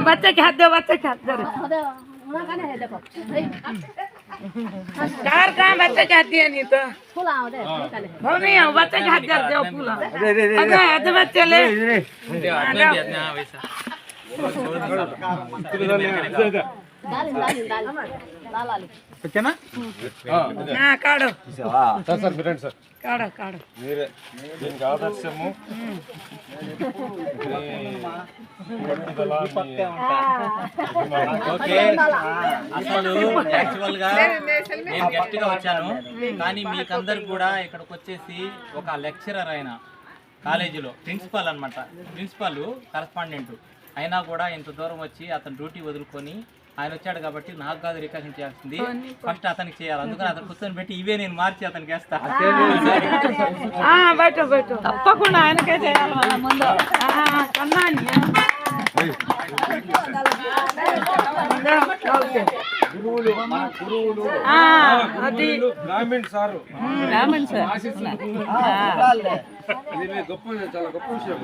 बच्चे के हाथ दो, बच्चे के हाथ दो। कार कहाँ बच्चे के हाथ दिया नहीं तो हो नहीं हो बच्चे के हाथ कर दो फूला अगर बच्चे ले కాడు సార్ మీరు సార్ కాడు కాడు మీరే దీనికి ఆదర్శము ఓకే అసలు యాక్చువల్ గా నేను గెస్ట్ గా వచ్చాను కానీ మీకందరికి కూడా ఇక్కడికి వచ్చేసి ఒక లెక్చరర్ ఆయన కాలేజీలో ప్రిన్సిపల్ అన్నమాట ప్రిన్సిపల్ కరస్పాండెంట్ అయినా కూడా ఇంత దూరం వచ్చి అతను డ్యూటీ వదులుకొని ఆయన వచ్చాడు కాబట్టి నాకు కాదు రికాషన్ చేయాల్సింది ఫస్ట్ అతనికి చేయాలి అందుకని అతను కూర్చొని పెట్టి ఇవే నేను మార్చి అతనికి వేస్తా తప్పకుండా ఆయనకే చేయాలి ముందు బ్రాహ్మణ్ సార్ గొప్ప చాలా గొప్ప విషయం